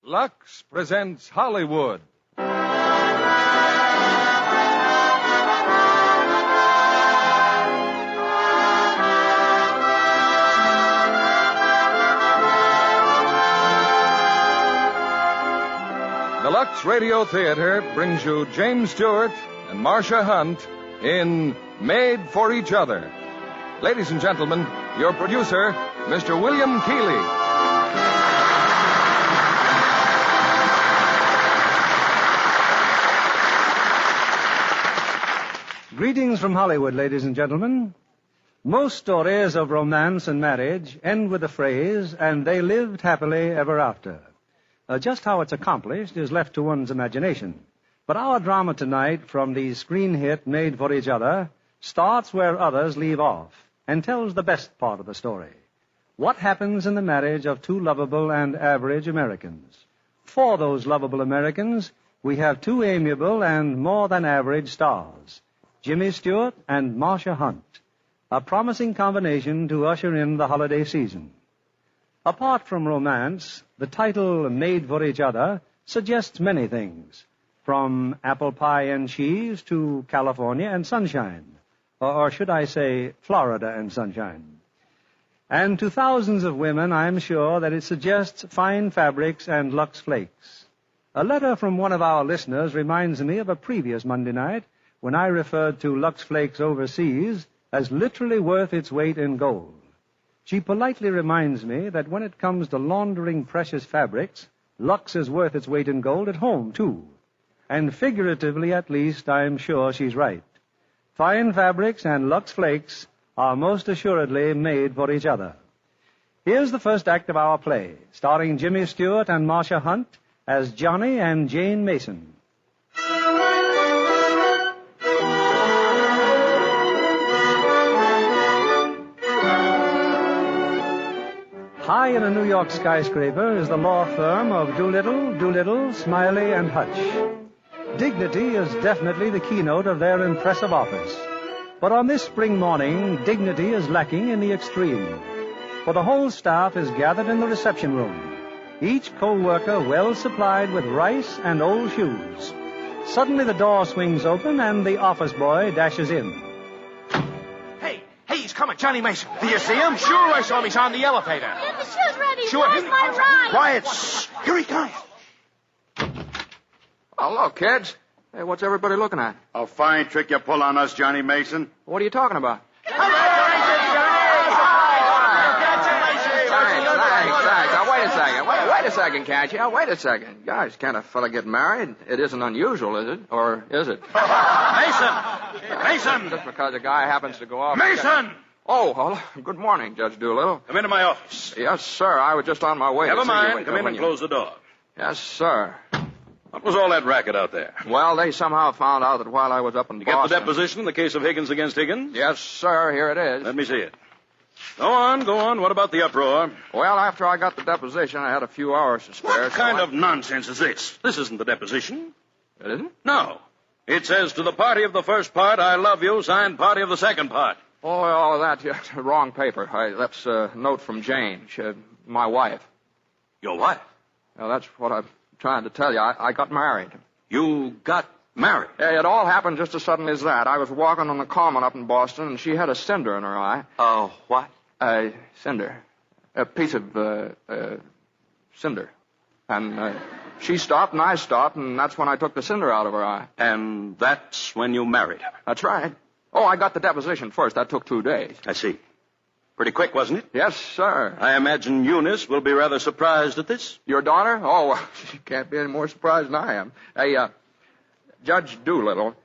Lux presents Hollywood. The Lux Radio Theatre brings you James Stewart and Marsha Hunt in Made for Each Other. Ladies and gentlemen, your producer, Mr. William Keeley. Greetings from Hollywood, ladies and gentlemen. Most stories of romance and marriage end with the phrase, and they lived happily ever after. Just how it's accomplished is left to one's imagination. But our drama tonight, from the screen hit Made for Each Other, starts where others leave off and tells the best part of the story. What happens in the marriage of two lovable and average Americans? For those lovable Americans, we have two amiable and more than average stars, Jimmy Stewart and Marsha Hunt, a promising combination to usher in the holiday season. Apart from romance, the title Made for Each Other suggests many things, from apple pie and cheese to California and sunshine, or should I say Florida and sunshine. And to thousands of women, I'm sure that it suggests fine fabrics and Lux flakes. A letter from one of our listeners reminds me of a previous Monday night when I referred to Lux Flakes overseas as literally worth its weight in gold. She politely reminds me that when it comes to laundering precious fabrics, Lux is worth its weight in gold at home, too. And figuratively, at least, I'm sure she's right. Fine fabrics and Lux Flakes are most assuredly made for each other. Here's the first act of our play, starring Jimmy Stewart and Marsha Hunt as Johnny and Jane Mason. High in a New York skyscraper is the law firm of Doolittle, Smiley, and Hutch. Dignity is definitely the keynote of their impressive office. But on this spring morning, dignity is lacking in the extreme. For the whole staff is gathered in the reception room, each coworker well supplied with rice and old shoes. Suddenly the door swings open and the office boy dashes in. Hey, he's coming, Johnny Mason. Do you see him? Sure, I saw him. He's on the elevator. Get the shoes ready. Sure. Where's my ride? Quiet. Shh. Here he comes. Hello, kids. Hey, what's everybody looking at? A fine trick you pull on us, Johnny Mason. What are you talking about? Thanks. Now, wait a second. Wait a second, can't you? Wait a second. Guys, can't a fella get married? It isn't unusual, is it? Or is it? Mason! Just because a guy happens to go off... Mason! Oh, hello. Good morning, Judge Doolittle. Come into my office. Yes, sir. I was just on my way. Never mind. Come in and close the door. Yes, sir. What was all that racket out there? Well, they somehow found out that while I was up in Boston... You get the deposition in the case of Higgins against Higgins? Yes, sir. Here it is. Let me see it. Go on. What about the uproar? Well, after I got the deposition, I had a few hours to spare. What kind of nonsense is this? This isn't the deposition. It isn't? No. It says to the party of the first part, I love you, signed party of the second part. Oh, all of that, yeah, wrong paper. That's a note from Jane, my wife. Your wife? Well, that's what I'm trying to tell you. I got married. You got married? Yeah, it all happened just as suddenly as that. I was walking on the common up in Boston, and she had a cinder in her eye. Oh, what? Cinder. A piece of, cinder. And, she stopped, and I stopped, and that's when I took the cinder out of her eye. And that's when you married her? That's right. Oh, I got the deposition first. That took 2 days. I see. Pretty quick, wasn't it? Yes, sir. I imagine Eunice will be rather surprised at this. Your daughter? Oh, well, she can't be any more surprised than I am. Hey, Judge Doolittle,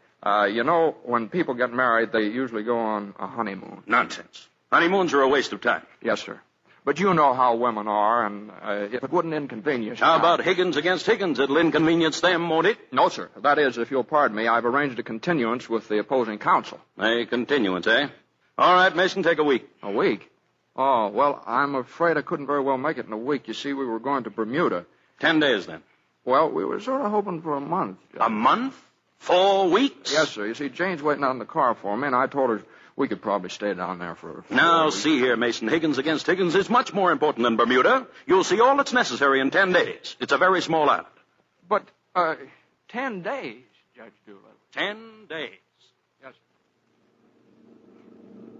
you know, when people get married, they usually go on a honeymoon. Nonsense. Honeymoons are a waste of time. Yes, sir. But you know how women are, and if it wouldn't inconvenience you... How about Higgins against Higgins? It'll inconvenience them, won't it? No, sir. That is, if you'll pardon me, I've arranged a continuance with the opposing counsel. A continuance, eh? All right, Mason, take a week. A week? Oh, well, I'm afraid I couldn't very well make it in a week. You see, we were going to Bermuda. 10 days, then. Well, we were sort of hoping for a month. A month? 4 weeks? Yes, sir. You see, Jane's waiting out in the car for me, and I told her we could probably stay down there for... Now, see here, Mason. Higgins against Higgins is much more important than Bermuda. You'll see all that's necessary in 10 days. It's a very small island. But, 10 days, Judge Doolittle. 10 days. Yes.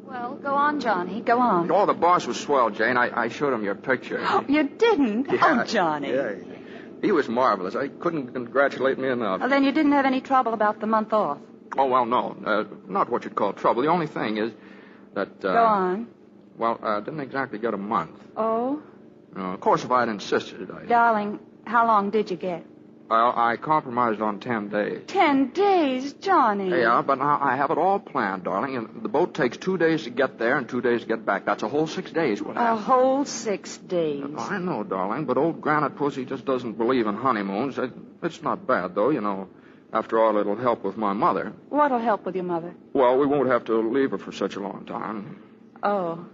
Well, go on, Johnny. Go on. Oh, the boss was swell, Jane. I showed him your picture. You didn't? Yeah, Oh, Johnny. Yeah. He was marvelous. I couldn't congratulate me enough. Well, then you didn't have any trouble about the month off. Oh, well, no. Not what you'd call trouble. The only thing is that... Go on. Well, didn't exactly get a month. Oh? Of course, if I had insisted, Darling, how long did you get? Well, I compromised on 10 days. 10 days, Johnny. Yeah, but now I have it all planned, darling, and the boat takes 2 days to get there and 2 days to get back. That's a whole 6 days we'll have. A whole 6 days. I know, darling, but old Granite Pussy just doesn't believe in honeymoons. It's not bad, though, you know. After all, it'll help with my mother. What'll help with your mother? Well, we won't have to leave her for such a long time. Oh.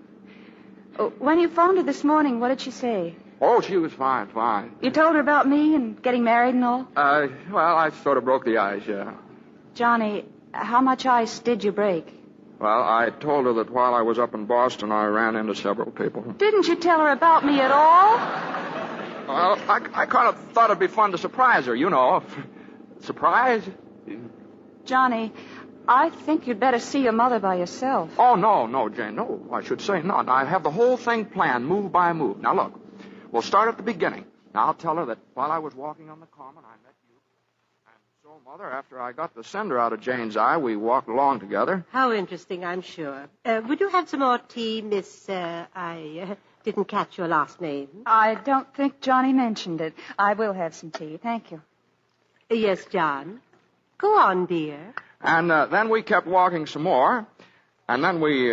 When you phoned her this morning, what did she say? Oh, she was fine. You told her about me and getting married and all? Well, I sort of broke the ice, yeah. Johnny, how much ice did you break? Well, I told her that while I was up in Boston, I ran into several people. Didn't you tell her about me at all? Well, I kind of thought it'd be fun to surprise her, you know. Surprise? Johnny, I think you'd better see your mother by yourself. Oh, no, Jane. No, I should say not. I have the whole thing planned, move by move. Now, look, we'll start at the beginning. Now, I'll tell her that while I was walking on the common, I met you. And so, Mother, after I got the cinder out of Jane's eye, we walked along together. How interesting, I'm sure. Would you have some more tea, Miss... I didn't catch your last name. I don't think Johnny mentioned it. I will have some tea. Thank you. Yes, John. Go on, dear. And then we kept walking some more. And then we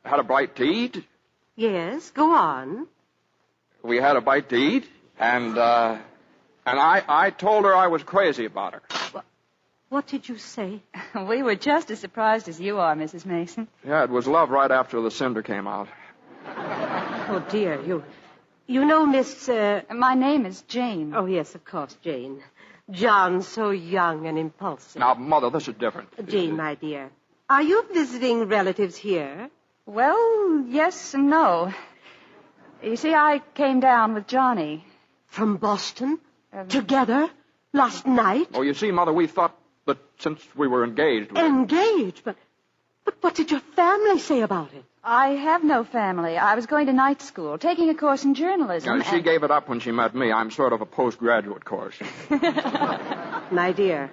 had a bite to eat. Yes, go on. We had a bite to eat. And I told her I was crazy about her. What did you say? We were just as surprised as you are, Mrs. Mason. Yeah, it was love right after the cinder came out. Oh, dear, you know, Miss... My name is Jane. Oh, yes, of course, Jane. John, so young and impulsive. Now, Mother, this is different. Jane, my dear, are you visiting relatives here? Well, yes and no. You see, I came down with Johnny. From Boston? Together? Last night? Oh, you see, Mother, we thought that since we were engaged... Engaged? But what did your family say about it? I have no family. I was going to night school, taking a course in journalism. She gave it up when she met me. I'm sort of a postgraduate course. My dear,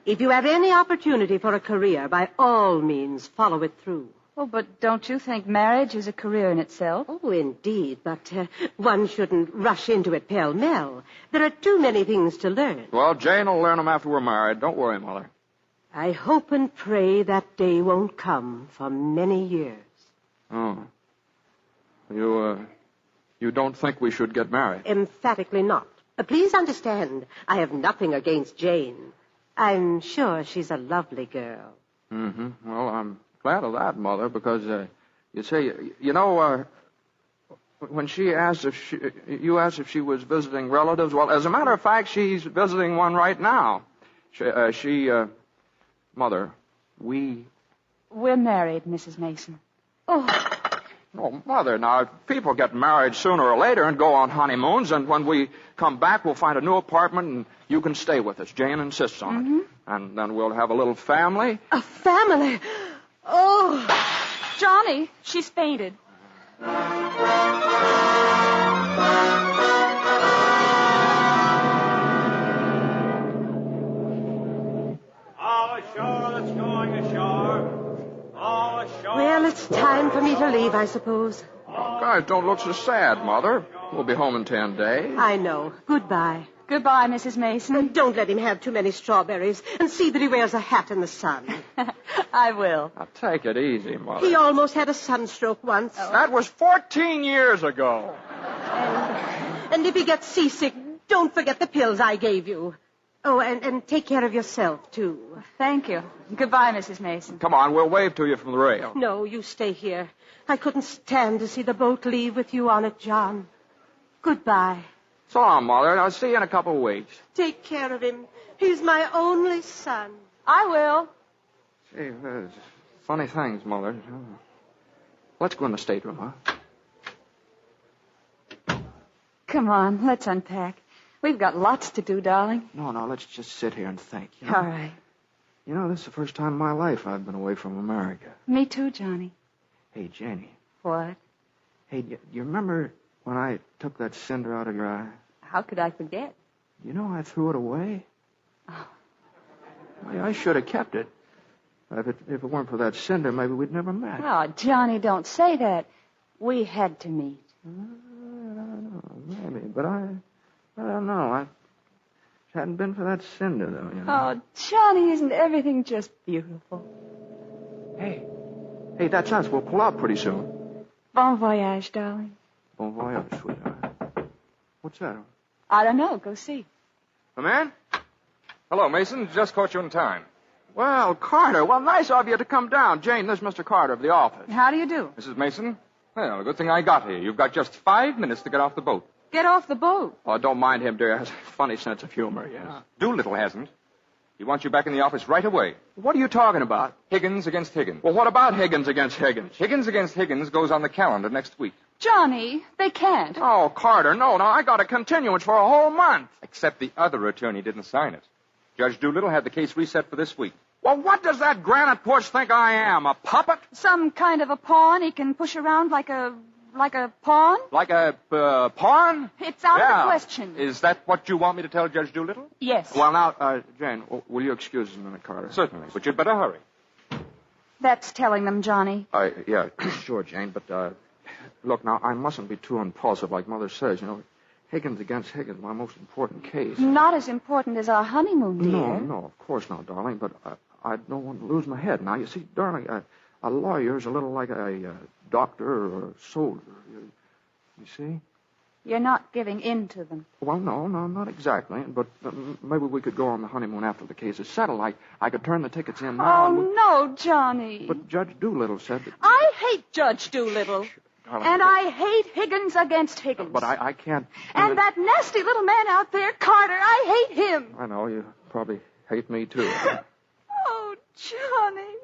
if you have any opportunity for a career, by all means, follow it through. Oh, but don't you think marriage is a career in itself? Oh, indeed, but one shouldn't rush into it pell-mell. There are too many things to learn. Well, Jane will learn them after we're married. Don't worry, Mother. I hope and pray that day won't come for many years. Oh. You don't think we should get married? Emphatically not. Please understand, I have nothing against Jane. I'm sure she's a lovely girl. Mm-hmm. Well, I'm glad of that, Mother, because, you see, you know, when she asked you asked if she was visiting relatives, well, as a matter of fact, she's visiting one right now. Mother, We're married, Mrs. Mason. Oh, Mother, now, people get married sooner or later and go on honeymoons, and when we come back, we'll find a new apartment, and you can stay with us. Jane insists on it. And then we'll have a little family. A family? Oh! Johnny, she's fainted. Well, it's time for me to leave, I suppose. Oh, guys, don't look so sad, Mother. We'll be home in 10 days. I know. Goodbye. Goodbye, Mrs. Mason. Don't let him have too many strawberries, and see that he wears a hat in the sun. I will. Now, take it easy, Mother. He almost had a sunstroke once. That was 14 years ago. And if he gets seasick, don't forget the pills I gave you. Oh, and take care of yourself, too. Thank you. Goodbye, Mrs. Mason. Come on, we'll wave to you from the rail. No, you stay here. I couldn't stand to see the boat leave with you on it, John. Goodbye. So long, Mother. I'll see you in a couple of weeks. Take care of him. He's my only son. I will. Gee, funny things, Mother. Let's go in the stateroom, huh? Come on, let's unpack. We've got lots to do, darling. No, let's just sit here and think. All right. You know, this is the first time in my life I've been away from America. Me too, Johnny. Hey, Janie. What? Hey, you remember when I took that cinder out of your eye? How could I forget? You know I threw it away. Oh. I should have kept it. If it weren't for that cinder, maybe we'd never met. Oh, Johnny, don't say that. We had to meet. I don't know, maybe, but I don't know. If it hadn't been for that cinder, though, you know. Oh, Johnny, isn't everything just beautiful? Hey, that's us. We'll pull out pretty soon. Bon voyage, darling. Bon voyage, sweetheart. What's that? I don't know. Go see. Come in? Hello, Mason. Just caught you in time. Well, Carter, nice of you to come down. Jane, this is Mr. Carter of the office. How do you do? Mrs. Mason? Well, a good thing I got here. You've got just 5 minutes to get off the boat. Get off the boat. Oh, don't mind him, dear. He has a funny sense of humor, yes. Doolittle hasn't. He wants you back in the office right away. What are you talking about? Higgins against Higgins. Well, what about Higgins against Higgins? Higgins against Higgins goes on the calendar next week. Johnny, they can't. Oh, Carter, no, I got a continuance for a whole month. Except the other attorney didn't sign it. Judge Doolittle had the case reset for this week. Well, what does that granite puss think I am, a puppet? Some kind of a pawn he can push around like a pawn? Like a pawn? It's out of the question. Is that what you want me to tell Judge Doolittle? Yes. Well, now, Jane, will you excuse us a minute, Carter? Certainly, but you'd better hurry. That's telling them, Johnny. Yeah, sure, Jane, but, look, now, I mustn't be too impulsive like Mother says, you know. Higgins against Higgins, my most important case. Not as important as our honeymoon, dear. No, of course not, darling, but I don't want to lose my head. Now, you see, darling, a lawyer is a little like a doctor or a soldier. You see? You're not giving in to them. Well, no, not exactly. But maybe we could go on the honeymoon after the case is settled. I could turn the tickets in now. Oh, no, Johnny. But Judge Doolittle said that... I hate Judge Doolittle. Darling, and I hate Higgins against Higgins. But I can't... And that nasty little man out there, Carter, I hate him. I know, you probably hate me, too. Oh, Johnny.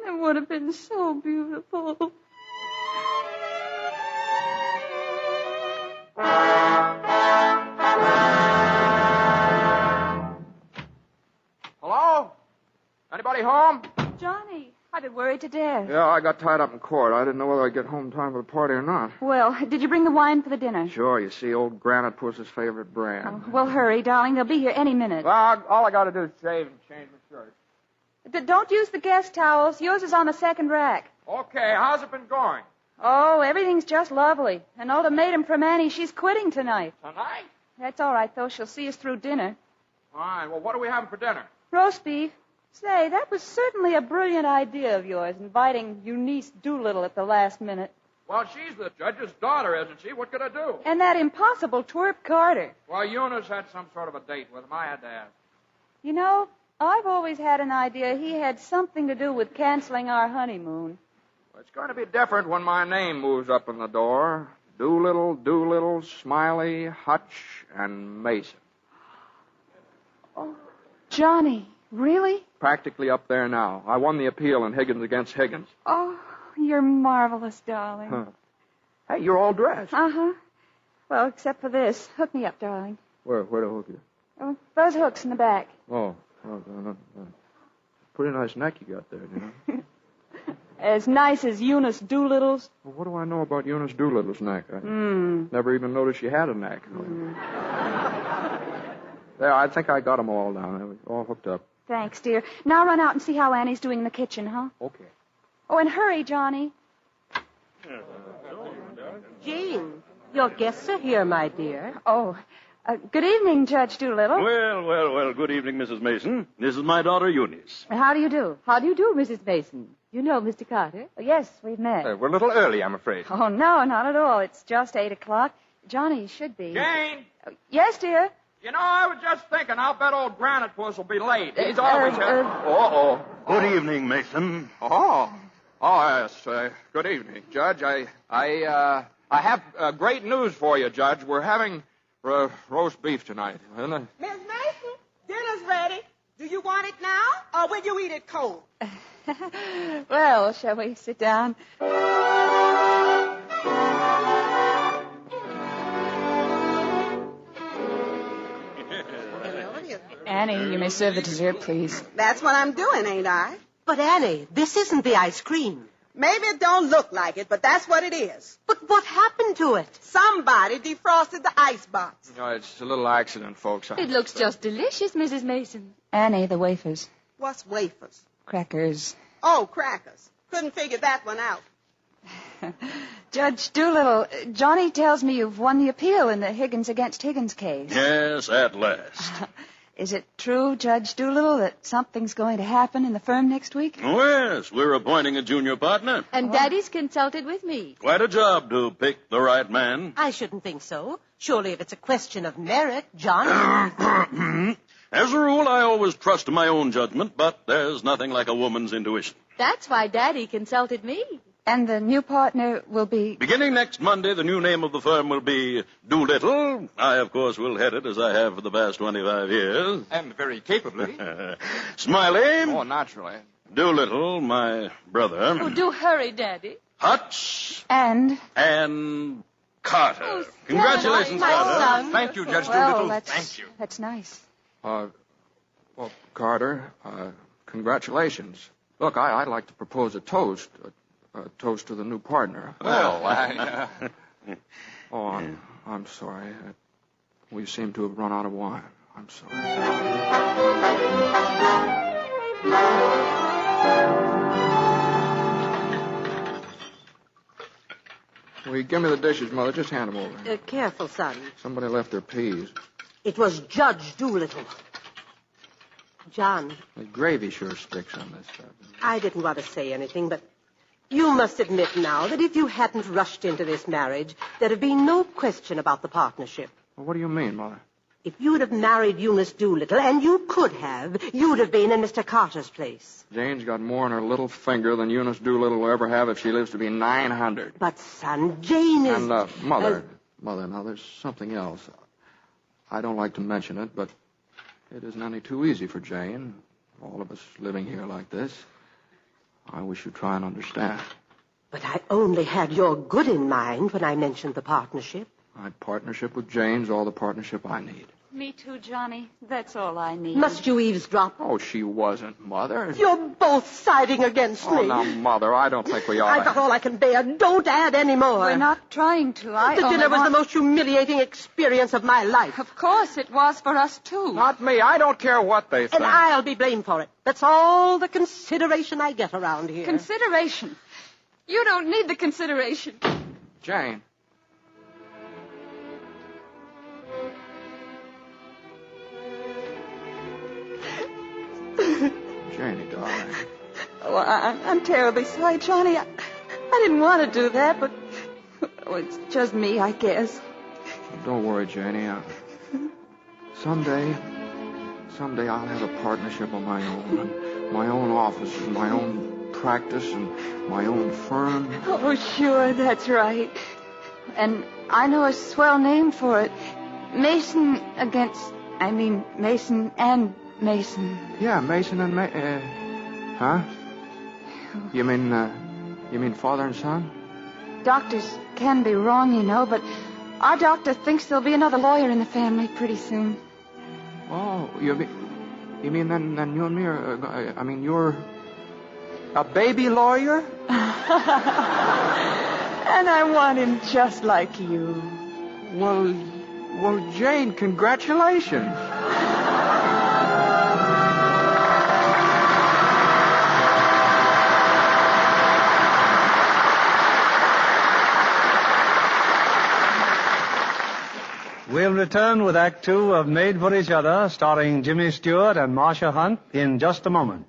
And it would have been so beautiful. Hello? Anybody home? Johnny, I've been worried to death. Yeah, I got tied up in court. I didn't know whether I'd get home in time for the party or not. Well, did you bring the wine for the dinner? Sure, you see, old Granite Puss's favorite brand. Oh, well, hurry, darling. They'll be here any minute. Well, all I got to do is shave and change my shirt. Don't use the guest towels. Yours is on the second rack. Okay, how's it been going? Oh, everything's just lovely. An ultimatum from Annie. She's quitting tonight. Tonight? That's all right, though. She'll see us through dinner. Fine. Well, what are we having for dinner? Roast beef. Say, that was certainly a brilliant idea of yours, inviting Eunice Doolittle at the last minute. Well, she's the judge's daughter, isn't she? What could I do? And that impossible twerp Carter. Well, Eunice had some sort of a date with him. I had to ask. You know, I've always had an idea he had something to do with canceling our honeymoon. Well, it's going to be different when my name moves up in the door. Doolittle, Smiley, Hutch, and Mason. Oh, Johnny, really? Practically up there now. I won the appeal in Higgins against Higgins. Oh, you're marvelous, darling. Huh. Hey, you're all dressed. Uh-huh. Well, except for this. Hook me up, darling. Where to hook you? Oh, those hooks in the back. Oh, pretty nice neck you got there, you know. As nice as Eunice Doolittle's. Well, what do I know about Eunice Doolittle's neck? I never even noticed she had a neck. There, I think I got them all down. They were all hooked up. Thanks, dear. Now run out and see how Annie's doing in the kitchen, huh? Okay. Oh, and hurry, Johnny. Jane, your guests are here, my dear. Oh, good evening, Judge Doolittle. Well, good evening, Mrs. Mason. This is my daughter, Eunice. How do you do? How do you do, Mrs. Mason? You know Mr. Carter? Yes, we've met. We're a little early, I'm afraid. Oh, no, not at all. It's just 8 o'clock. Johnny should be. Jane! Yes, dear? You know, I was just thinking, I'll bet old Granite Puss will be late. He's always here. Good evening, Mason. Oh, yes. Good evening, Judge. I have great news for you, Judge. We're having roast beef tonight. Isn't it? Miss Mason, dinner's ready. Do you want it now, or will you eat it cold? Well, shall we sit down? Annie, you may serve the dessert, please. That's what I'm doing, ain't I? But, Annie, this isn't the ice cream. Maybe it don't look like it, but that's what it is. But what happened to it? Somebody defrosted the icebox. No, it's a little accident, folks. It looks just delicious, Mrs. Mason. Annie, the wafers. What's wafers? Crackers. Oh, crackers. Couldn't figure that one out. Judge Doolittle, Johnny tells me you've won the appeal in the Higgins against Higgins case. Yes, at last. Is it true, Judge Doolittle, that something's going to happen in the firm next week? Oh, yes, we're appointing a junior partner. And Daddy's consulted with me. Quite a job to pick the right man. I shouldn't think so. Surely if it's a question of merit, John... As a rule, I always trust my own judgment, but there's nothing like a woman's intuition. That's why Daddy consulted me. And the new partner will be... Beginning next Monday, the new name of the firm will be Doolittle. I, of course, will head it as I have for the past 25 years. And very capably. Smiley. Oh, naturally. Doolittle, my brother. Oh, do hurry, Daddy. Hutch. And Carter. Oh, Congratulations, my Carter. son. Thank you, Judge well, Doolittle. Thank you. That's nice. Well, Carter, congratulations. Look, I'd like to propose a toast. A toast to the new partner. Well, I'm sorry. We seem to have run out of wine. I'm sorry. Will you give me the dishes, Mother? Just hand them over. Careful, son. Somebody left their peas. It was Judge Doolittle. John, The gravy sure sticks on this stuff. I didn't want to say anything, but you must admit now that if you hadn't rushed into this marriage, there'd have been no question about the partnership. Well, what do you mean, Mother? If you'd have married Eunice Doolittle, and you could have, you'd have been in Mr. Carter's place. Jane's got more on her little finger than Eunice Doolittle will ever have if she lives to be 900. But, son, Jane is... And, Mother, now there's something else. I don't like to mention it, but it isn't any too easy for Jane. All of us living here like this. I wish you'd try and understand. But I only had your good in mind when I mentioned the partnership. My partnership with Jane's all the partnership I need. Me too, Johnny. That's all I need. Must you eavesdrop? Oh, she wasn't, Mother. You're both siding against me. Oh, now, Mother, I don't think we ought I've got all I can bear. Don't add any more. We're not trying to. The dinner was the most humiliating experience of my life. Of course, it was for us, too. Not me. I don't care what they think. And I'll be blamed for it. That's all the consideration I get around here. Consideration. You don't need the consideration. Jane. Janie, darling. Oh, I'm terribly sorry, Johnny. I didn't want to do that, but it's just me, I guess. Don't worry, Janie. Someday I'll have a partnership of my own. And my own office and my own practice and my own firm. Oh, sure, that's right. And I know a swell name for it. Mason and Mason. Yeah, Mason and huh? You mean father and son? Doctors can be wrong, you know, but our doctor thinks there'll be another lawyer in the family pretty soon. Oh, you mean then you and me are, you're a baby lawyer? And I want him just like you. Well, Jane, congratulations. We'll return with Act Two of Made for Each Other, starring Jimmy Stewart and Marsha Hunt, in just a moment.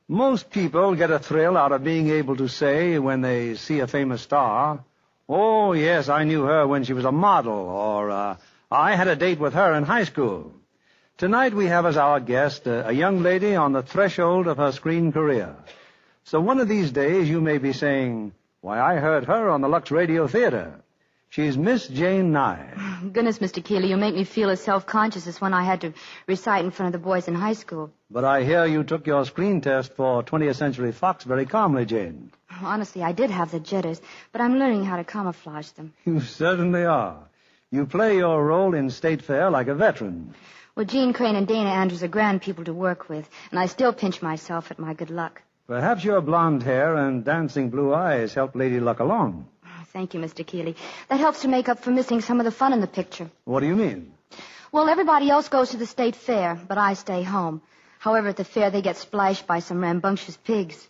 Most people get a thrill out of being able to say, when they see a famous star, "Oh, yes, I knew her when she was a model," or, "I had a date with her in high school." Tonight we have as our guest a young lady on the threshold of her screen career. So one of these days you may be saying, "Why, I heard her on the Lux Radio Theatre. She's Miss Jane Nye. Goodness, Mr. Keeley, you make me feel as self-conscious as when I had to recite in front of the boys in high school. But I hear you took your screen test for 20th Century Fox very calmly, Jane. Honestly, I did have the jitters, but I'm learning how to camouflage them. You certainly are. You play your role in State Fair like a veteran. Well, Jean Crane and Dana Andrews are grand people to work with, and I still pinch myself at my good luck. Perhaps your blonde hair and dancing blue eyes help Lady Luck along. Thank you, Mr. Keeley. That helps to make up for missing some of the fun in the picture. What do you mean? Well, everybody else goes to the state fair, but I stay home. However, at the fair, they get splashed by some rambunctious pigs.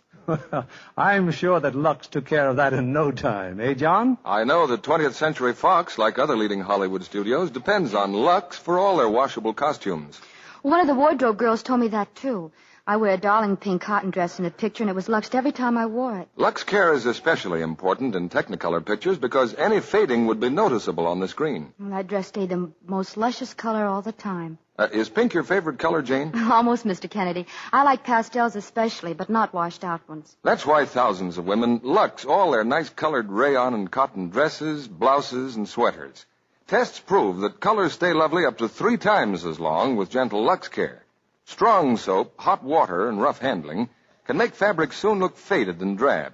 I'm sure that Lux took care of that in no time. Eh, John? I know that 20th Century Fox, like other leading Hollywood studios, depends on Lux for all their washable costumes. One of the wardrobe girls told me that, too. I wear a darling pink cotton dress in the picture, and it was Luxed every time I wore it. Lux care is especially important in Technicolor pictures because any fading would be noticeable on the screen. Well, that dress stayed the most luscious color all the time. Is pink your favorite color, Jane? Almost, Mr. Kennedy. I like pastels especially, but not washed-out ones. That's why thousands of women Lux all their nice colored rayon and cotton dresses, blouses, and sweaters. Tests prove that colors stay lovely up to 3 times as long with gentle Lux care. Strong soap, hot water, and rough handling can make fabrics soon look faded and drab.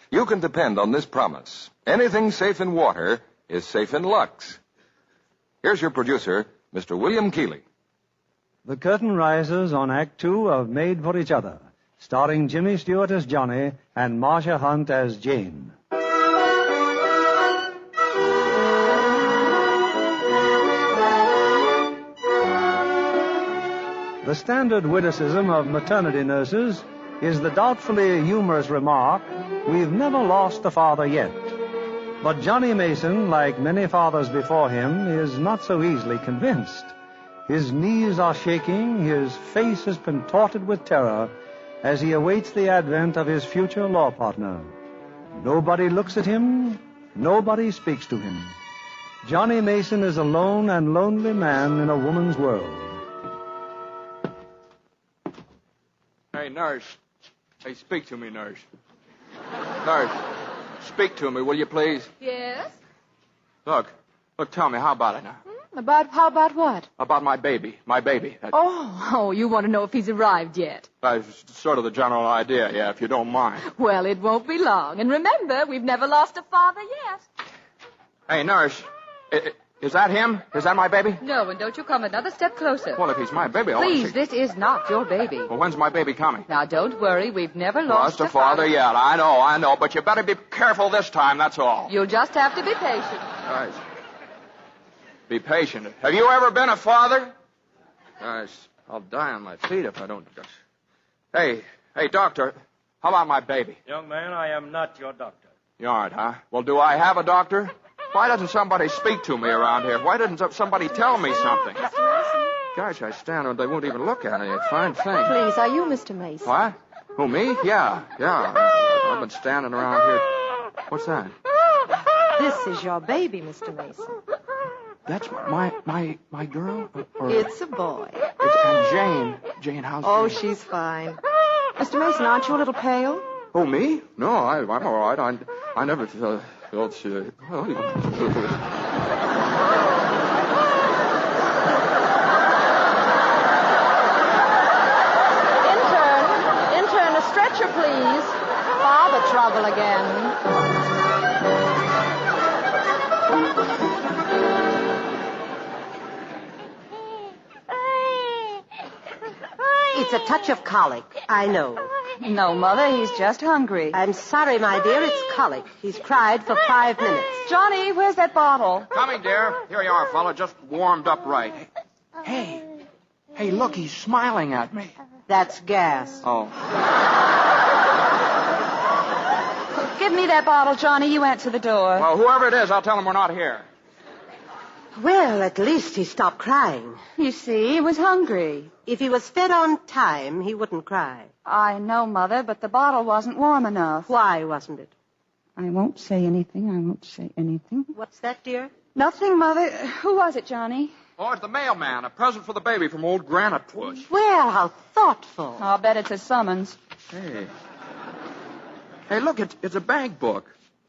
You can depend on this promise. Anything safe in water is safe in Lux. Here's your producer, Mr. William Keeley. The curtain rises on Act 2 of Made for Each Other, starring Jimmy Stewart as Johnny and Marsha Hunt as Jane. The standard witticism of maternity nurses is the doubtfully humorous remark, "We've never lost a father yet." But Johnny Mason, like many fathers before him, is not so easily convinced. His knees are shaking, his face is contorted with terror as he awaits the advent of his future law partner. Nobody looks at him, nobody speaks to him. Johnny Mason is a lone and lonely man in a woman's world. Hey, nurse. Hey, speak to me, nurse. Nurse, speak to me, will you, please? Yes? Look, tell me, how about it now? How about what? About my baby. Oh, you want to know if he's arrived yet? That's sort of the general idea, yeah, if you don't mind. Well, it won't be long. And remember, we've never lost a father yet. Hey, nurse, is that him? Is that my baby? No, and don't you come another step closer. Well, if he's my baby, Please, this is not your baby. Well, when's my baby coming? Now, don't worry. We've never lost a father yet. I know. But you better be careful this time, that's all. You'll just have to be patient. Right. Be patient. Have you ever been a father? Gosh, I'll die on my feet if I don't. Hey, doctor, how about my baby? Young man, I am not your doctor. You aren't, huh? Well, do I have a doctor? Why doesn't somebody speak to me around here? Why doesn't somebody tell me something? Gosh, I stand and they won't even look at me. It's a fine thing. Please, are you Mr. Mason? What? Who, me? Yeah. I've been standing around here. What's that? This is your baby, Mr. Mason. That's my girl? It's a boy. And Jane, how's Oh, Jane? she's fine. Mr. Mason, aren't you a little pale? Oh, me? No, I'm all right. I never felt... Intern, a stretcher, please. Father trouble again. It's a touch of colic, I know. No, Mother, he's just hungry. I'm sorry, my dear, it's colic. He's cried for 5 minutes. Johnny, where's that bottle? Coming, dear. Here you are, fella. Just warmed up right. Hey, look, he's smiling at me. That's gas. Oh. Give me that bottle, Johnny. You answer the door. Well, whoever it is, I'll tell him we're not here. Well, at least he stopped crying. You see, he was hungry. If he was fed on time, he wouldn't cry. I know, Mother, but the bottle wasn't warm enough. Why wasn't it? I won't say anything. What's that, dear? Nothing, Mother. Who was it, Johnny? Oh, it's the mailman. A present for the baby from old Granite Puss. Well, how thoughtful. I'll bet it's a summons. Hey, look, it's a bank book.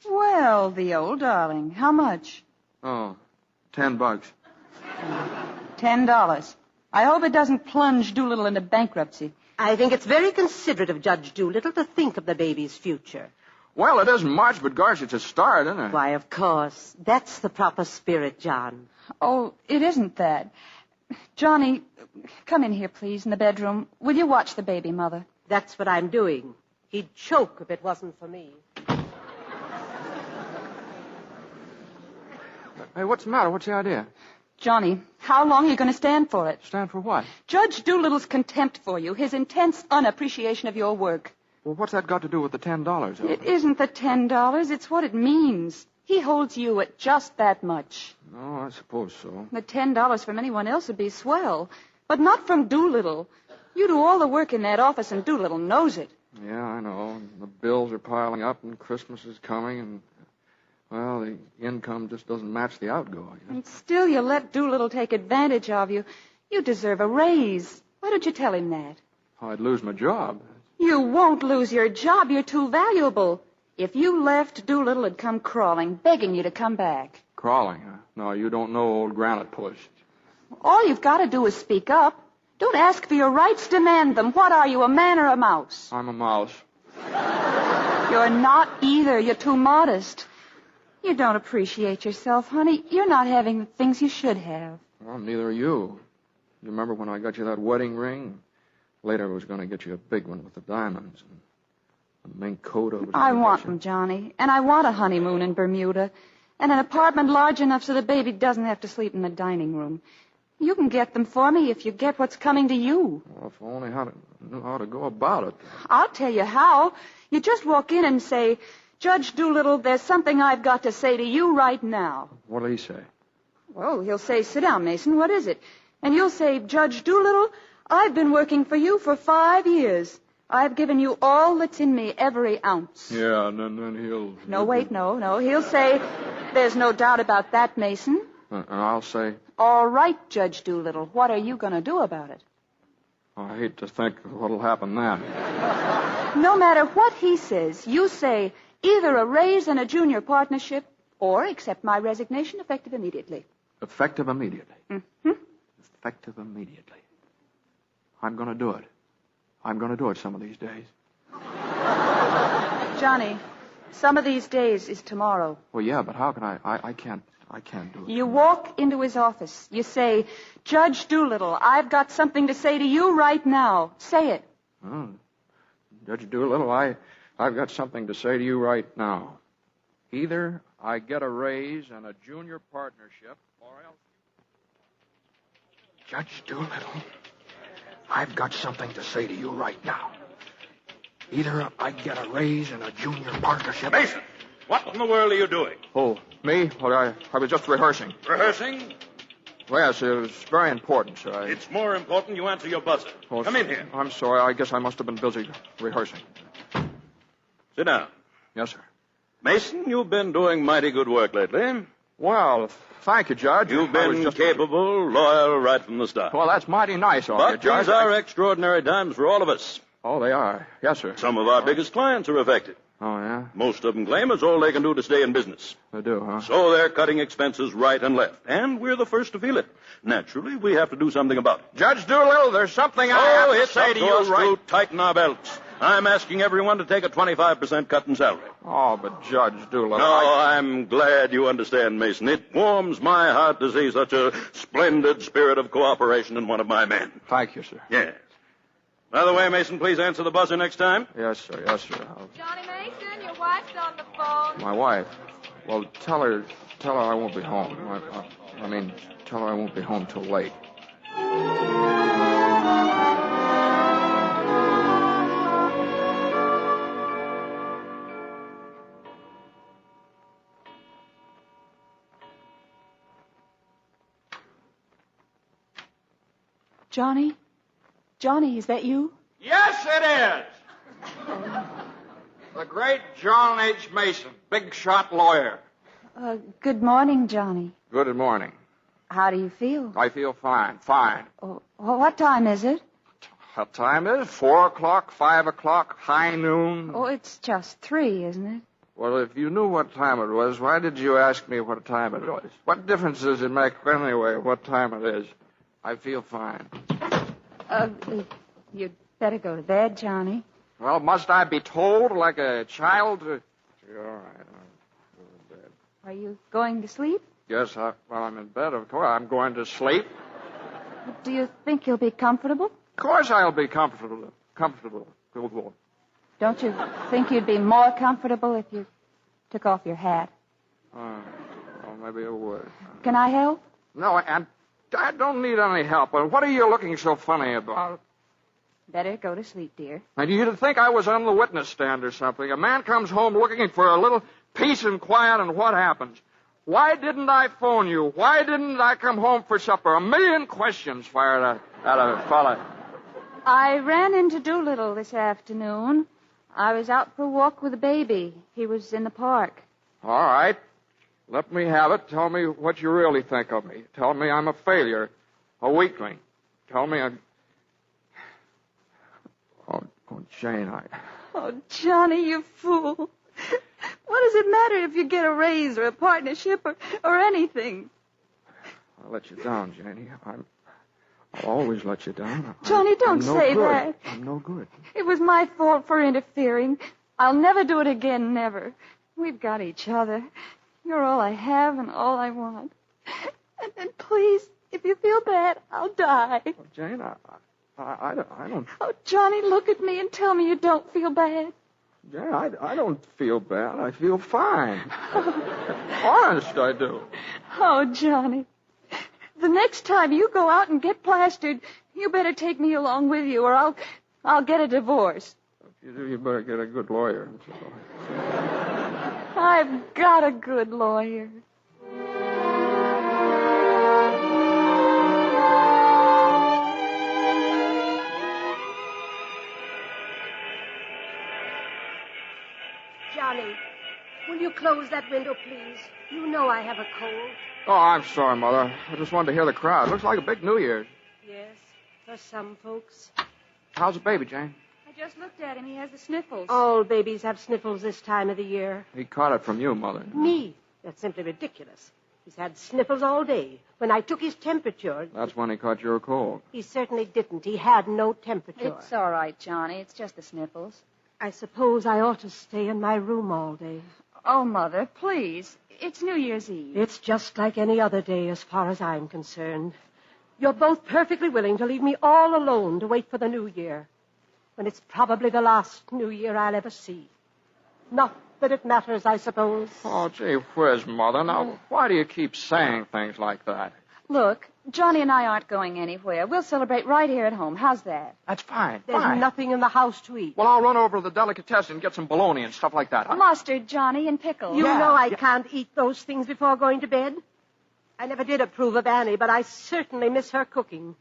Well, the old darling. How much? Oh, $10. $10. I hope it doesn't plunge Doolittle into bankruptcy. I think it's very considerate of Judge Doolittle to think of the baby's future. Well, it isn't much, but gosh, it's a start, isn't it? Why, of course. That's the proper spirit, John. Oh, it isn't that. Johnny, come in here, please, in the bedroom. Will you watch the baby, Mother? That's what I'm doing. He'd choke if it wasn't for me. Hey, what's the matter? What's the idea? Johnny, how long are you going to stand for it? Stand for what? Judge Doolittle's contempt for you, his intense unappreciation of your work. Well, what's that got to do with the $10? It isn't the $10. It's what it means. He holds you at just that much. No, I suppose so. The $10 from anyone else would be swell, but not from Doolittle. You do all the work in that office, and Doolittle knows it. Yeah, I know. The bills are piling up, and Christmas is coming, and, well, the income just doesn't match the outgoing. And still you let Doolittle take advantage of you. You deserve a raise. Why don't you tell him that? I'd lose my job. You won't lose your job. You're too valuable. If you left, Doolittle would come crawling, begging you to come back. Crawling, huh? No, you don't know old Granite Push. All you've got to do is speak up. Don't ask for your rights, demand them. What are you, a man or a mouse? I'm a mouse. You're not either. You're too modest. You don't appreciate yourself, honey. You're not having the things you should have. Well, neither are you. You remember when I got you that wedding ring? Later I was going to get you a big one with the diamonds and a mink coat over. I want them, Johnny. And I want a honeymoon in Bermuda. And an apartment large enough so the baby doesn't have to sleep in the dining room. You can get them for me if you get what's coming to you. Well, if I only knew how to go about it. I'll tell you how. You just walk in and say, Judge Doolittle, there's something I've got to say to you right now. What'll he say? Well, he'll say, sit down, Mason. What is it? And you'll say, Judge Doolittle, I've been working for you for 5 years. I've given you all that's in me, every ounce. Yeah, and then he'll... No, wait, no. He'll say, there's no doubt about that, Mason. And I'll say... All right, Judge Doolittle. What are you going to do about it? I hate to think of what'll happen then. No matter what he says, you say either a raise and a junior partnership or accept my resignation effective immediately. Effective immediately? Mm-hmm. Effective immediately. I'm going to do it. I'm going to do it some of these days. Johnny, some of these days is tomorrow. Well, yeah, but how can I can't do it. You walk into his office. You say, Judge Doolittle, I've got something to say to you right now. Say it. Oh, Judge Doolittle, I've got something to say to you right now. Either I get a raise and a junior partnership, or else... Judge Doolittle, I've got something to say to you right now. Either I get a raise and a junior partnership... Mason, what in the world are you doing? Oh, me? Well, I was just rehearsing. Rehearsing? Well, yes, it was very important, sir. It's more important you answer your buzzer. Oh, Come in here. I'm sorry. I guess I must have been busy rehearsing. Sit down. Yes, sir. Mason, you've been doing mighty good work lately. Well, thank you, Judge. You've been capable, loyal, right from the start. Well, that's mighty nice of you, But Judge. these are extraordinary times for all of us. Oh, they are. Yes, sir. Some of our biggest clients are affected. Oh, yeah? Most of them claim it's all they can do to stay in business. They do, huh? So they're cutting expenses right and left. And we're the first to feel it. Naturally, we have to do something about it. Judge Doolittle, there's something I have to say to you right... Tighten our belts. I'm asking everyone to take a 25% cut in salary. Oh, but Judge Doolittle... No, I'm glad you understand, Mason. It warms my heart to see such a splendid spirit of cooperation in one of my men. Thank you, sir. Yes. By the way, Mason, please answer the buzzer next time. Yes, sir. Yes, sir. Johnny Mason, your wife's on the phone. My wife? Well, tell her I won't be home. I mean, tell her I won't be home till late. Johnny? Johnny, is that you? Yes, it is. The great John H. Mason, big shot lawyer. Good morning, Johnny. Good morning. How do you feel? I feel fine. Oh, what time is it? What time is it? 4 o'clock, 5 o'clock, high noon? Oh, it's just 3, isn't it? Well, if you knew what time it was, why did you ask me what time it was? What difference does it make anyway what time it is? I feel fine. You'd better go to bed, Johnny. Well, must I be told like a child? All right, I'll go to bed. Are you going to sleep? Yes, I'm in bed, of course. I'm going to sleep. Do you think you'll be comfortable? Of course I'll be comfortable. Don't you think you'd be more comfortable if you took off your hat? Well, maybe I would. Can I help? No, and I don't need any help. But what are you looking so funny about? Better go to sleep, dear. And you'd think I was on the witness stand or something. A man comes home looking for a little peace and quiet, and what happens? Why didn't I phone you? Why didn't I come home for supper? A million questions fired at a fella. I ran into Doolittle this afternoon. I was out for a walk with the baby. He was in the park. All right. Let me have it. Tell me what you really think of me. Tell me I'm a failure, a weakling. Tell me I'm... Oh, Jane, Oh, Johnny, you fool. What does it matter if you get a raise or a partnership or anything? I'll let you down, Janie. I'll always let you down. Johnny, don't say that. I'm no good. It was my fault for interfering. I'll never do it again, never. We've got each other. You're all I have and all I want. And please, if you feel bad, I'll die. Oh, Jane, I don't... Oh, Johnny, look at me and tell me you don't feel bad. Jane, I don't feel bad. I feel fine. Honest, I do. Oh, Johnny. The next time you go out and get plastered, you better take me along with you, or I'll get a divorce. If you do, you better get a good lawyer. I've got a good lawyer. Johnny, will you close that window, please? You know I have a cold. Oh, I'm sorry, Mother. I just wanted to hear the crowd. Looks like a big New Year's. Yes, for some folks. How's the baby, Jane? I just looked at him. He has the sniffles. All babies have sniffles this time of the year. He caught it from you, Mother. Me? That's simply ridiculous. He's had sniffles all day. When I took his temperature... That's when he caught your cold. He certainly didn't. He had no temperature. It's all right, Johnny. It's just the sniffles. I suppose I ought to stay in my room all day. Oh, Mother, please. It's New Year's Eve. It's just like any other day as far as I'm concerned. You're both perfectly willing to leave me all alone to wait for the New Year, when it's probably the last New Year I'll ever see. Not that it matters, I suppose. Oh, gee whiz, Mother. Now, why do you keep saying things like that? Look, Johnny and I aren't going anywhere. We'll celebrate right here at home. How's that? That's fine. There's nothing in the house to eat. Well, I'll run over to the delicatessen and get some bologna and stuff like that. Mustard, Johnny, and pickles. You know I can't eat those things before going to bed. I never did approve of Annie, but I certainly miss her cooking.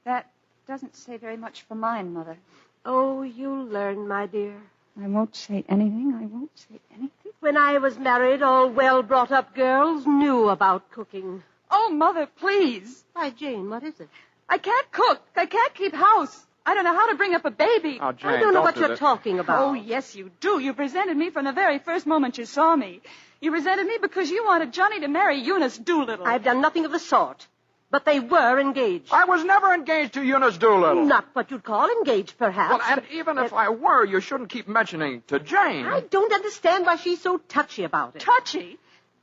That doesn't say very much for mine, Mother. Oh, you'll learn, my dear. I won't say anything. I won't say anything. When I was married, all well-brought-up girls knew about cooking. Oh, Mother, please. Why, Jane, what is it? I can't cook. I can't keep house. I don't know how to bring up a baby. Oh, Jane, I don't know what you're talking about. Oh, yes, you do. You resented me from the very first moment you saw me. You resented me because you wanted Johnny to marry Eunice Doolittle. I've done nothing of the sort. But they were engaged. I was never engaged to Eunice Doolittle. Not what you'd call engaged, perhaps. Well, and even if I were, you shouldn't keep mentioning to Jane. I don't understand why she's so touchy about it. Touchy?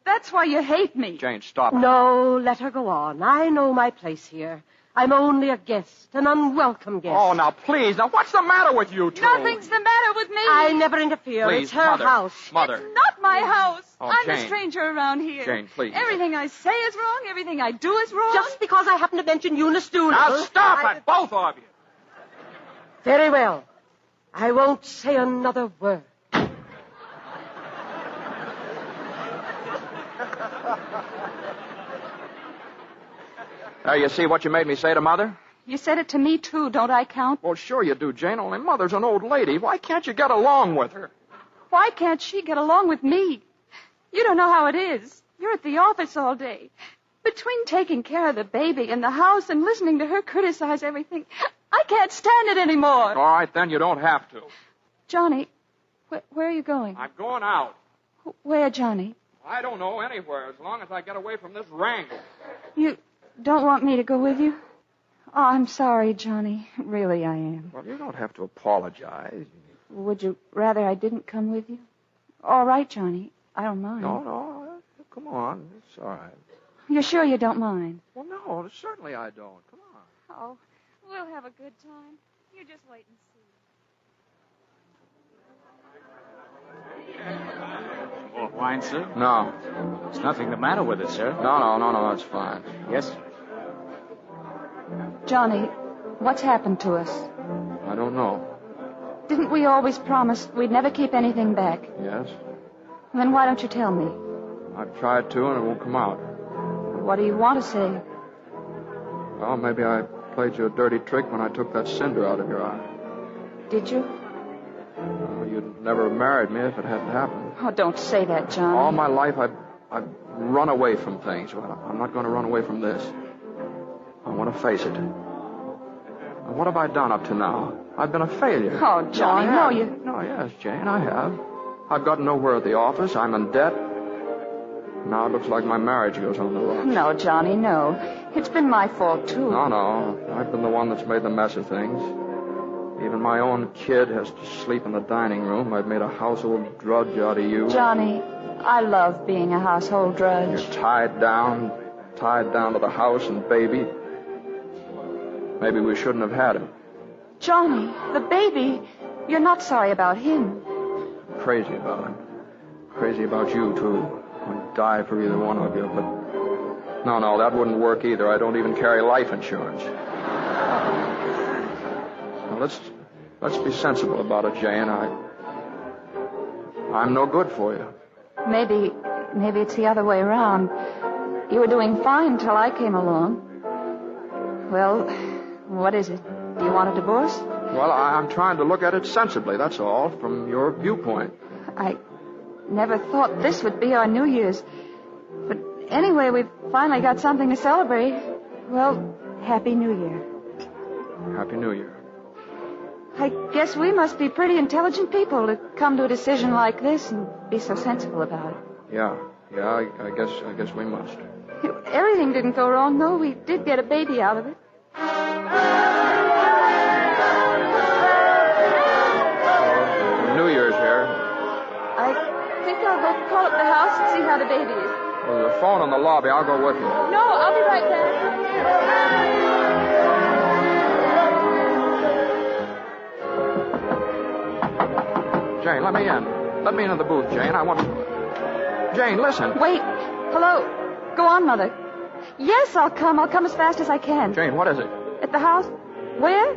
That's why you hate me. Jane, stop it. No, let her go on. I know my place here. I'm only a guest, an unwelcome guest. Oh, now, please. Now, what's the matter with you two? Nothing's the matter with me. I never interfere. Please, it's her Mother. house. Mother. It's not my house. Oh, I'm Jane. the stranger around here. Jane, please. Everything I say is wrong. Everything I do is wrong. Just because I happen to mention Eunice Doolittle... Now, stop it, both of you. Very well. I won't say another word. You see what you made me say to Mother? You said it to me, too. Don't I count? Well, sure you do, Jane. Only Mother's an old lady. Why can't you get along with her? Why can't she get along with me? You don't know how it is. You're at the office all day. Between taking care of the baby and the house and listening to her criticize everything, I can't stand it anymore. All right, then you don't have to. Johnny, where are you going? I'm going out. Where, Johnny? I don't know, anywhere, as long as I get away from this wrangle. You don't want me to go with you? Oh, I'm sorry, Johnny. Really, I am. Well, you don't have to apologize. Would you rather I didn't come with you? All right, Johnny. I don't mind. No. Come on. It's all right. You're sure you don't mind? Well, no, certainly I don't. Come on. Oh, we'll have a good time. You just wait and see. More wine, sir? No. There's nothing the matter with it, sir. No, it's fine. Yes? Johnny, what's happened to us? I don't know. Didn't we always promise we'd never keep anything back? Yes? Then why don't you tell me? I've tried to, and it won't come out. What do you want to say? Well, maybe I played you a dirty trick when I took that cinder out of your eye. Did you? Well, you'd never have married me if it hadn't happened. Oh, don't say that, Johnny. All my life, I've run away from things. Well, I'm not going to run away from this. I want to face it. And what have I done up to now? I've been a failure. Oh, Johnny, no, you... No, yes, Jane, I have. I've gotten nowhere at the office. I'm in debt. Now it looks like my marriage goes on the rocks. No, Johnny, no. It's been my fault, too. No. I've been the one that's made the mess of things. Even my own kid has to sleep in the dining room. I've made a household drudge out of you. Johnny, I love being a household drudge. You're tied down to the house and baby. Maybe we shouldn't have had him. Johnny, the baby, you're not sorry about him. Crazy about him. Crazy about you, too. I'd die for either one of you, but... No, that wouldn't work either. I don't even carry life insurance. Now, let's be sensible about it, Jane. I'm no good for you. Maybe it's the other way around. You were doing fine till I came along. Well, what is it? Do you want a divorce? Well, I'm trying to look at it sensibly, that's all, from your viewpoint. I never thought this would be our New Year's. But anyway, we've finally got something to celebrate. Well, Happy New Year. Happy New Year. I guess we must be pretty intelligent people to come to a decision like this and be so sensible about it. Yeah, I guess we must. Everything didn't go wrong, though. We did get a baby out of it. New Year's here. I think I'll go call up the house and see how the baby is. There's a phone in the lobby. I'll go with you. No, I'll be right back. Jane, let me in. Let me into the booth, Jane. I want to... Jane, listen. Wait. Hello. Go on, Mother. Yes, I'll come. I'll come as fast as I can. Jane, what is it? At the house? Where?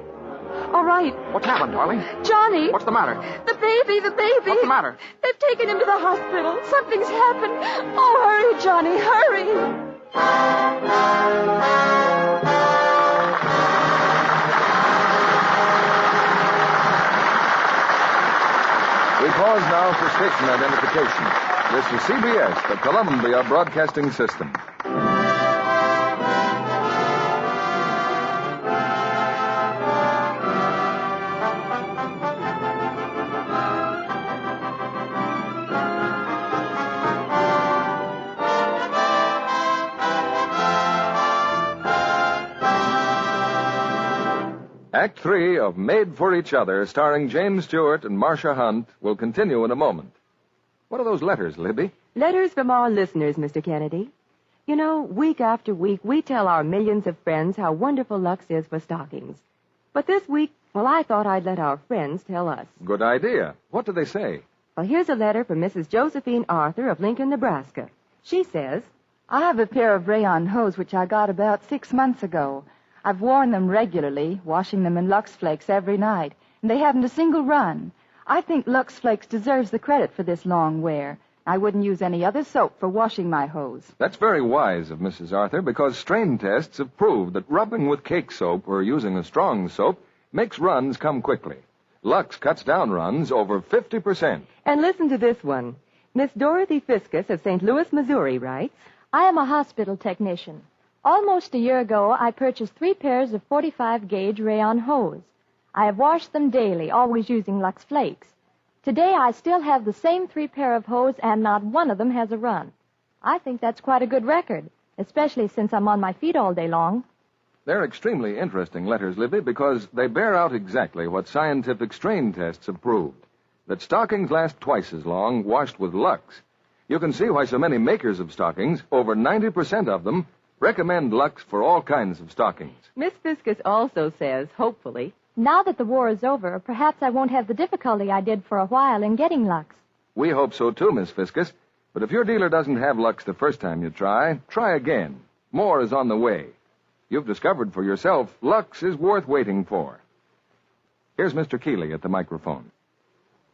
All right. What's happened, darling? Johnny. What's the matter? The baby. What's the matter? They've taken him to the hospital. Something's happened. Oh, hurry, Johnny, hurry. We pause now for station identification. This is CBS, the Columbia Broadcasting System. Act 3 of Made for Each Other, starring James Stewart and Marsha Hunt, will continue in a moment. What are those letters, Libby? Letters from our listeners, Mr. Kennedy. You know, week after week, we tell our millions of friends how wonderful Lux is for stockings. But this week, well, I thought I'd let our friends tell us. Good idea. What do they say? Well, here's a letter from Mrs. Josephine Arthur of Lincoln, Nebraska. She says, I have a pair of rayon hose which I got about 6 months ago. I've worn them regularly, washing them in Lux Flakes every night, and they haven't a single run. I think Lux Flakes deserves the credit for this long wear. I wouldn't use any other soap for washing my hose. That's very wise of Mrs. Arthur, because strain tests have proved that rubbing with cake soap or using a strong soap makes runs come quickly. Lux cuts down runs over 50%. And listen to this one. Miss Dorothy Fiskus of St. Louis, Missouri writes, I am a hospital technician. Almost a year ago, I purchased 3 pairs of 45-gauge rayon hose. I have washed them daily, always using Lux Flakes. Today I still have the same 3 pair of hose, and not one of them has a run. I think that's quite a good record, especially since I'm on my feet all day long. They're extremely interesting letters, Libby, because they bear out exactly what scientific strain tests have proved, that stockings last twice as long washed with Lux. You can see why so many makers of stockings, over 90% of them, recommend Lux for all kinds of stockings. Miss Fiscus also says, hopefully, now that the war is over, perhaps I won't have the difficulty I did for a while in getting Lux. We hope so too, Miss Fiscus. But if your dealer doesn't have Lux the first time you try again. More is on the way. You've discovered for yourself Lux is worth waiting for. Here's Mr. Keeley at the microphone.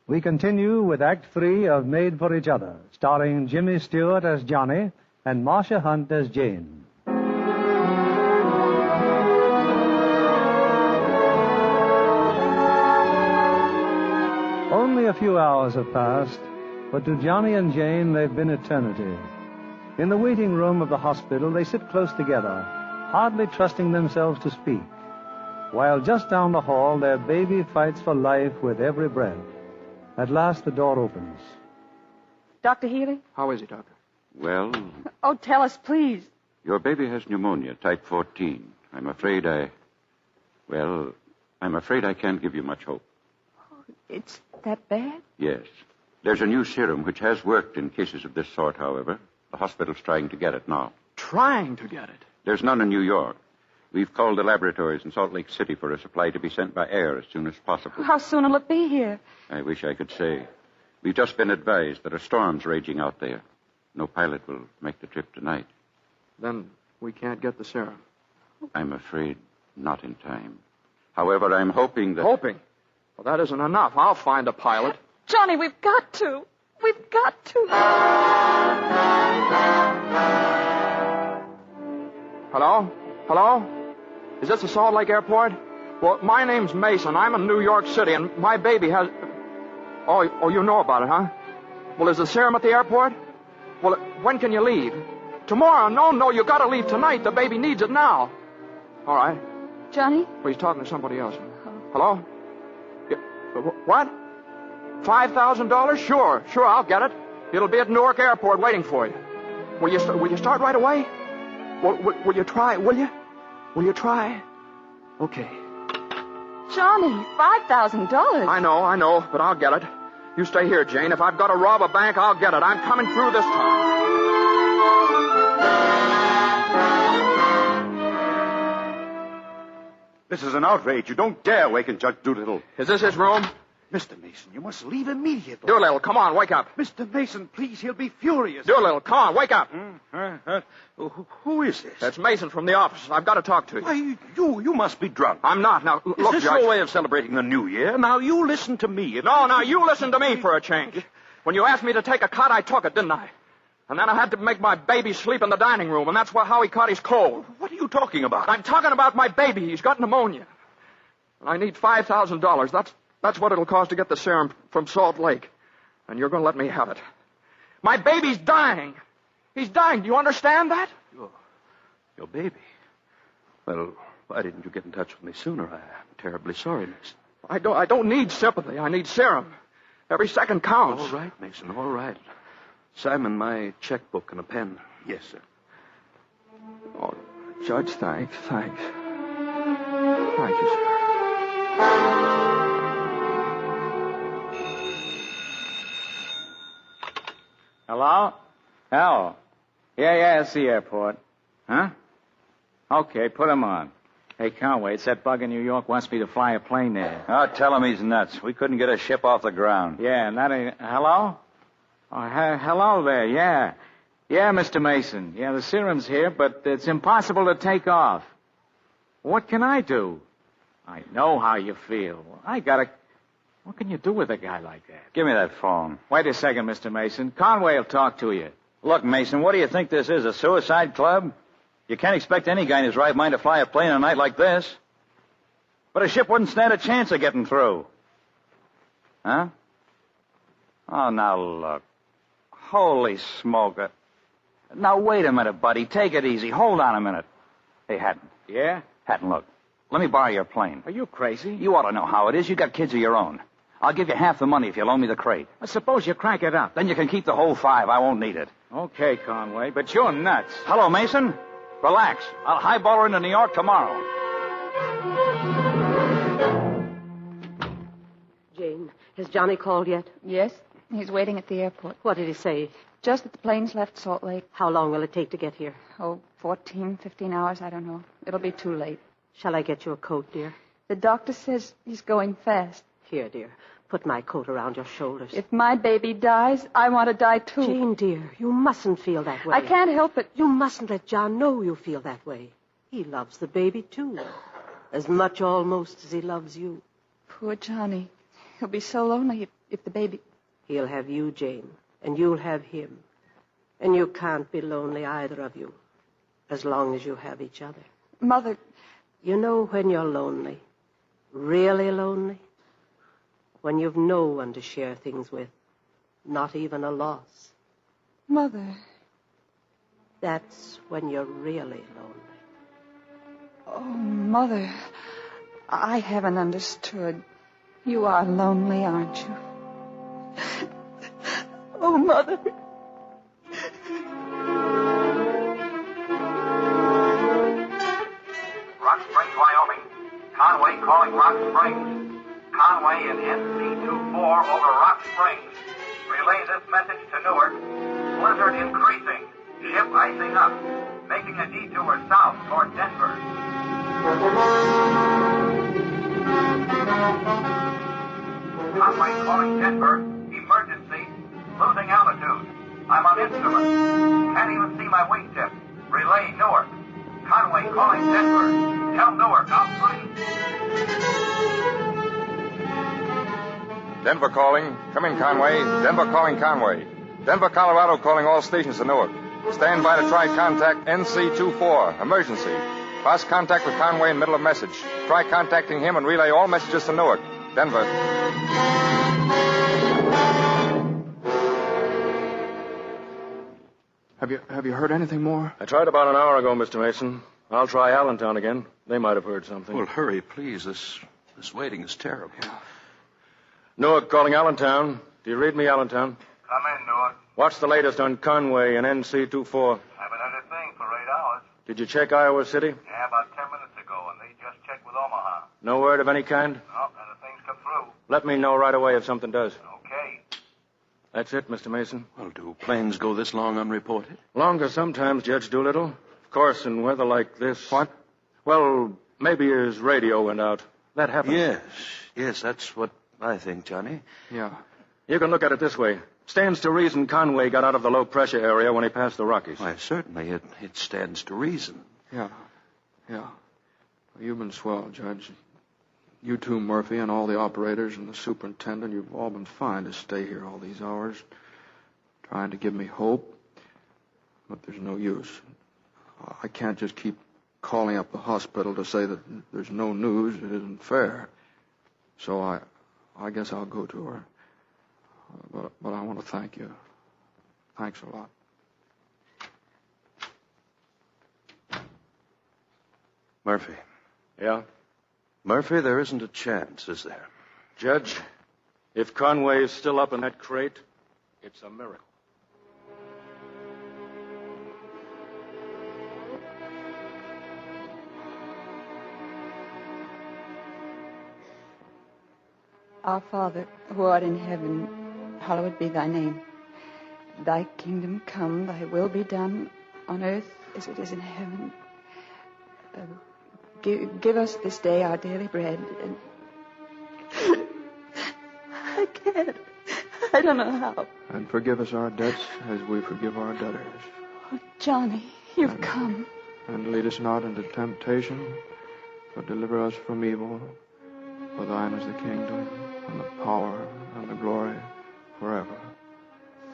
We continue with Act 3 of Made for Each Other, starring Jimmy Stewart as Johnny and Marsha Hunt as Jane. Only a few hours have passed, but to Johnny and Jane they've been eternity. In the waiting room of the hospital, they sit close together, hardly trusting themselves to speak, while just down the hall their baby fights for life with every breath. At last the door opens. Dr. Healy? How is he, Doctor? Well, Oh, tell us, please. your baby has pneumonia, type 14. I'm afraid I can't give you much hope. It's that bad? Yes. There's a new serum which has worked in cases of this sort, however. The hospital's trying to get it now. Trying to get it? There's none in New York. We've called the laboratories in Salt Lake City for a supply to be sent by air as soon as possible. How soon will it be here? I wish I could say. We've just been advised that a storm's raging out there. No pilot will make the trip tonight. Then we can't get the serum. I'm afraid not in time. However, I'm hoping that... Hoping? Well, that isn't enough. I'll find a pilot. Johnny, we've got to. We've got to. Hello? Hello? Is this the Salt Lake Airport? Well, my name's Mason. I'm in New York City, and my baby has... Oh, you know about it, huh? Well, is the serum at the airport? Well, when can you leave? Tomorrow? No, you gotta leave tonight. The baby needs it now. All right. Johnny? Well, he's talking to somebody else. Hello? Yeah, what? $5,000? Sure, I'll get it. It'll be at Newark Airport waiting for you. Will you start right away? Will you try, will you? Will you try? Okay. Johnny, $5,000. I know, but I'll get it. You stay here, Jane. If I've got to rob a bank, I'll get it. I'm coming through this time. This is an outrage. You don't dare awaken Judge Doolittle. Is this his room? Mr. Mason, you must leave immediately. Doolittle, come on, wake up. Mr. Mason, please, he'll be furious. Doolittle, come on, wake up. Who is this? That's Mason from the office. I've got to talk to you. Why, you must be drunk. I'm not. Now, look, Is this Judge. your way of celebrating the New Year? Now, you listen to me. No, you listen to me for a change. When you asked me to take a cut, I took it, didn't I? And then I had to make my baby sleep in the dining room, and that's how he caught his cold. What are you talking about? I'm talking about my baby. He's got pneumonia. And I need $5,000. That's what it'll cost to get the serum from Salt Lake. And you're going to let me have it. My baby's dying. He's dying. Do you understand that? Your baby? Well, why didn't you get in touch with me sooner? I'm terribly sorry, Mason. I don't need sympathy. I need serum. Every second counts. All right, Mason, all right. Simon, my checkbook and a pen. Yes, sir. Oh, Judge, thanks. Thank you, sir. Hello? Hal? Yeah, it's the airport. Huh? Okay, put him on. Hey, Conway, it's that bug in New York wants me to fly a plane there. Oh, tell him he's nuts. We couldn't get a ship off the ground. Yeah, and that ain't... Hello? Oh, hello there, yeah. Yeah, Mr. Mason. Yeah, the serum's here, but it's impossible to take off. What can I do? I know how you feel. What can you do with a guy like that? Give me that phone. Wait a second, Mr. Mason. Conway will talk to you. Look, Mason, what do you think this is, a suicide club? You can't expect any guy in his right mind to fly a plane on a night like this. But a ship wouldn't stand a chance of getting through. Huh? Oh, now look. Holy smoke. Now, wait a minute, buddy. Take it easy. Hold on a minute. Hey, Hatton. Yeah? Hatton, look. Let me borrow your plane. Are you crazy? You ought to know how it is. You got kids of your own. I'll give you half the money if you loan me the crate. Well, suppose you crank it up. Then you can keep the whole 5. I won't need it. Okay, Conway, but you're nuts. Hello, Mason. Relax. I'll highball her into New York tomorrow. Jane, has Johnny called yet? Yes, he's waiting at the airport. What did he say? Just that the plane's left Salt Lake. How long will it take to get here? 14, 15 hours, I don't know. It'll be too late. Shall I get you a coat, dear? The doctor says he's going fast. Here, dear. Put my coat around your shoulders. If my baby dies, I want to die too. Jane, dear, you mustn't feel that way. I can't help it. You mustn't let John know you feel that way. He loves the baby, too. As much almost as he loves you. Poor Johnny. He'll be so lonely if the baby... He'll have you, Jane, and you'll have him. And you can't be lonely, either of you, as long as you have each other. Mother... You know when you're lonely, really lonely? When you've no one to share things with, not even a loss. Mother... That's when you're really lonely. Oh, Mother, I haven't understood. You are lonely, aren't you? Oh, Mother... Rock Springs, Wyoming. Conway calling Rock Springs. Conway in NC24 over Rock Springs. Relay this message to Newark. Blizzard increasing. Ship icing up. Making a detour south toward Denver. Conway calling Denver. Emergency. Losing altitude. I'm on instrument. Can't even see my wingtip. Relay Newark. Conway calling Denver. Tell Newark I'll find. Denver calling. Come in, Conway. Denver calling Conway. Denver, Colorado calling all stations to Newark. Stand by to try contact NC24. Emergency. Lost contact with Conway in middle of message. Try contacting him and relay all messages to Newark. Denver. Have you heard anything more? I tried about an hour ago, Mr. Mason. I'll try Allentown again. They might have heard something. Well, hurry, please. This waiting is terrible. Newark calling Allentown. Do you read me, Allentown? Come in, Newark. What's the latest on Conway and NC24? Haven't heard a thing for 8 hours. Did you check Iowa City? Yeah, about 10 minutes ago, and they just checked with Omaha. No word of any kind? No, and the things come through. Let me know right away if something does. Okay. That's it, Mr. Mason. Well, do planes go this long unreported? Longer sometimes, Judge Doolittle. Of course, in weather like this... What? Well, maybe his radio went out. That happened. Yes, that's what I think, Johnny. Yeah. You can look at it this way. Stands to reason Conway got out of the low-pressure area when he passed the Rockies. Why, certainly, it stands to reason. Yeah. You've been swell, Judge. You too, Murphy, and all the operators and the superintendent, you've all been fine to stay here all these hours, trying to give me hope. But there's no use. I can't just keep calling up the hospital to say that there's no news. It isn't fair. So I guess I'll go to her. But I want to thank you. Thanks a lot. Murphy. Yeah? Murphy, there isn't a chance, is there? Judge, if Conway is still up in that crate, it's a miracle. Our Father, who art in heaven, hallowed be thy name. Thy kingdom come, thy will be done, on earth as it is in heaven. Give us this day our daily bread, and... I can't. I don't know how. And forgive us our debts as we forgive our debtors. Oh, Johnny, you've come. And lead us not into temptation, but deliver us from evil. For thine is the kingdom, and the power, and the glory, forever.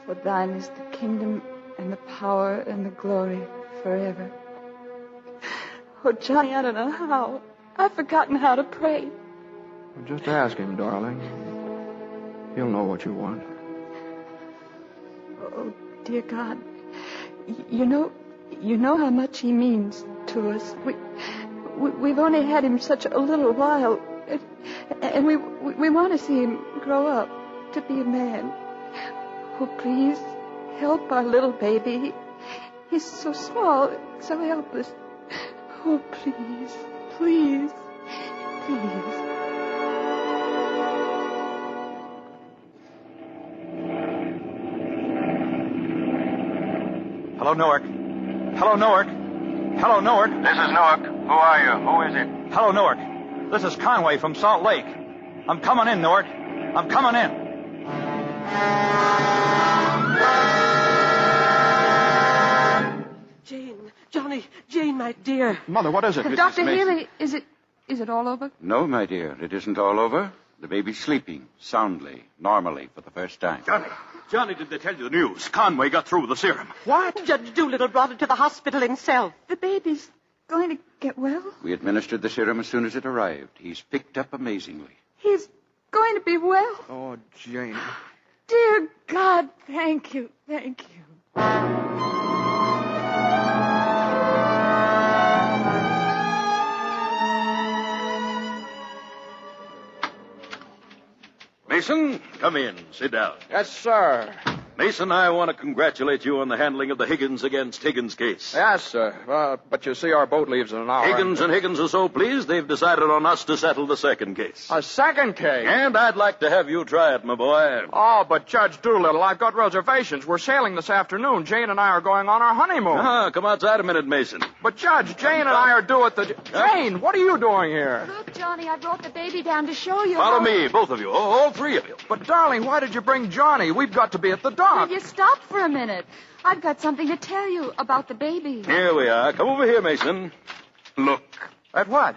For thine is the kingdom, and the power, and the glory, forever. Oh, Johnny, I don't know how. I've forgotten how to pray. Well, just ask him, darling. He'll know what you want. Oh, dear God, you know how much he means to us. we've only had him such a little while, and we want to see him grow up to be a man. Oh, please, help our little baby. He's so small, so helpless. Oh, please, please, please. Hello, Newark. Hello, Newark. Hello, Newark. This is Newark. Who are you? Who is it? Hello, Newark. This is Conway from Salt Lake. I'm coming in, Newark. I'm coming in. Jane, my dear. Mother, what is it? Dr. Healy, is it all over? No, my dear, it isn't all over. The baby's sleeping soundly, normally, for the first time. Johnny, did they tell you the news? Conway got through with the serum. What? Judge Doolittle brought it to the hospital himself. The baby's going to get well? We administered the serum as soon as it arrived. He's picked up amazingly. He's going to be well? Oh, Jane. Dear God, thank you, thank you. Mason, come in. Sit down. Yes, sir. Mason, I want to congratulate you on the handling of the Higgins against Higgins case. Yes, sir. But you see, our boat leaves in an hour. Higgins and Higgins are so pleased they've decided on us to settle the second case. A second case? And I'd like to have you try it, my boy. Oh, but Judge Doolittle, I've got reservations. We're sailing this afternoon. Jane and I are going on our honeymoon. Come outside a minute, Mason. But, Judge, Jane and I are due at the... Jane, what are you doing here? Look, Johnny, I brought the baby down to show you. Follow me, both of you, all three of you. But, darling, why did you bring Johnny? We've got to be at the dock. Will you stop for a minute? I've got something to tell you about the baby. Here we are. Come over here, Mason. Look. At what?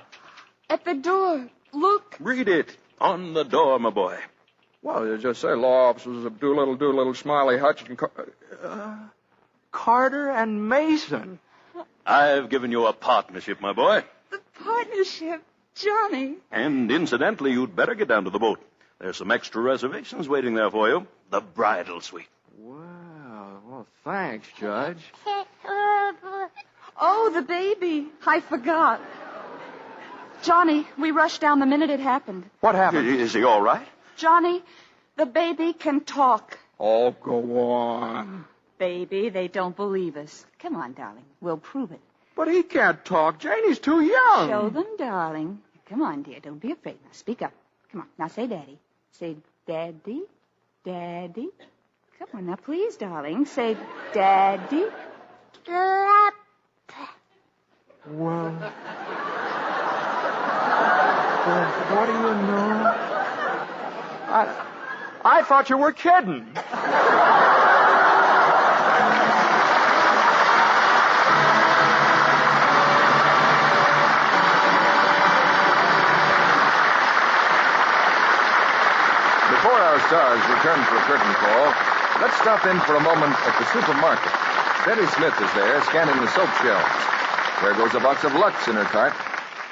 At the door. Look. Read it. On the door, my boy. Well, you just say law officers of Doolittle, Smiley, Hutch, and Carter and Mason. I've given you a partnership, my boy. The partnership, Johnny. And incidentally, you'd better get down to the boat. There's some extra reservations waiting there for you. The bridal suite. Wow. Well, thanks, Judge. Oh, the baby. I forgot. Johnny, we rushed down the minute it happened. What happened? Is he all right? Johnny, the baby can talk. Oh, go on. Baby, they don't believe us. Come on, darling. We'll prove it. But he can't talk, Jane. He's too young. Show them, darling. Come on, dear. Don't be afraid. Now, speak up. Come on. Now, say Daddy. Say Daddy. Daddy. Come on, now, please, darling. Say Daddy. Well... what do you know? I thought you were kidding. Before our stars return for a curtain call, let's stop in for a moment at the supermarket. Betty Smith is there, scanning the soap shelves. There goes a box of Lux in her cart.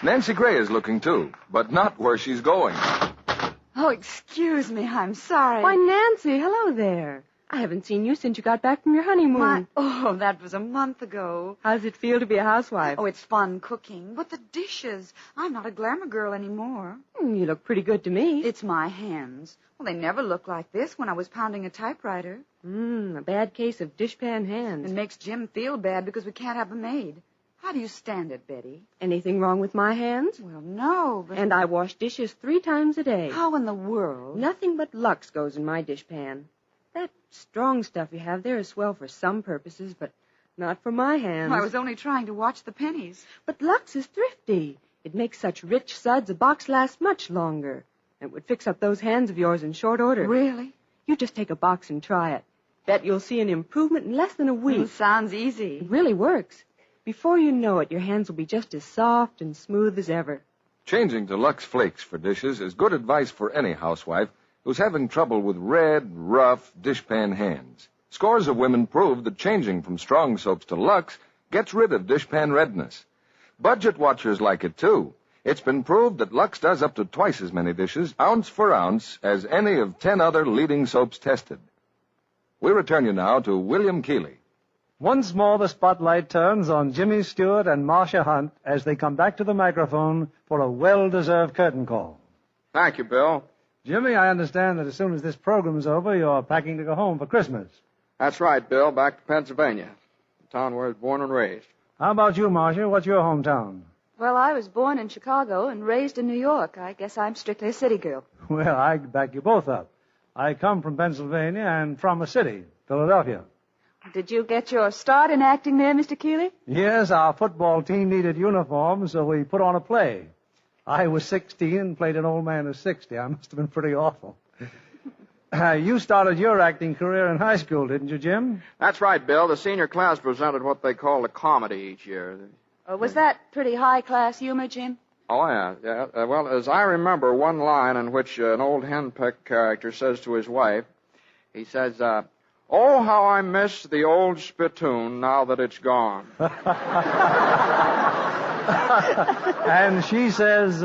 Nancy Gray is looking, too, but not where she's going. Oh, excuse me. I'm sorry. Why, Nancy, hello there. I haven't seen you since you got back from your honeymoon. Oh, that was a month ago. How's it feel to be a housewife? Oh, it's fun cooking. But the dishes. I'm not a glamour girl anymore. You look pretty good to me. It's my hands. Well, they never looked like this when I was pounding a typewriter. A bad case of dishpan hands. It makes Jim feel bad because we can't have a maid. How do you stand it, Betty? Anything wrong with my hands? Well, no, but... And I wash dishes 3 times a day. How in the world? Nothing but Lux goes in my dishpan. That strong stuff you have there is swell for some purposes, but not for my hands. I was only trying to watch the pennies. But Lux is thrifty. It makes such rich suds a box lasts much longer. It would fix up those hands of yours in short order. Really? You just take a box and try it. Bet you'll see an improvement in less than a week. Well, sounds easy. It really works. Before you know it, your hands will be just as soft and smooth as ever. Changing to Lux Flakes for dishes is good advice for any housewife who's having trouble with red, rough dishpan hands. Scores of women prove that changing from strong soaps to Lux gets rid of dishpan redness. Budget watchers like it, too. It's been proved that Lux does up to twice as many dishes, ounce for ounce, as any of 10 other leading soaps tested. We return you now to William Keeley. Once more, the spotlight turns on Jimmy Stewart and Marsha Hunt as they come back to the microphone for a well-deserved curtain call. Thank you, Bill. Jimmy, I understand that as soon as this program's over, you're packing to go home for Christmas. That's right, Bill. Back to Pennsylvania, the town where I was born and raised. How about you, Marsha? What's your hometown? Well, I was born in Chicago and raised in New York. I guess I'm strictly a city girl. Well, I back you both up. I come from Pennsylvania and from a city, Philadelphia. Did you get your start in acting there, Mr. Keeley? Yes, our football team needed uniforms, so we put on a play. I was 16 and played an old man who's 60. I must have been pretty awful. You started your acting career in high school, didn't you, Jim? That's right, Bill. The senior class presented what they call a comedy each year. Was that pretty high-class humor, Jim? Oh, yeah. Well, as I remember, one line in which an old henpecked character says to his wife, he says, "Oh, how I miss the old spittoon now that it's gone." And she says,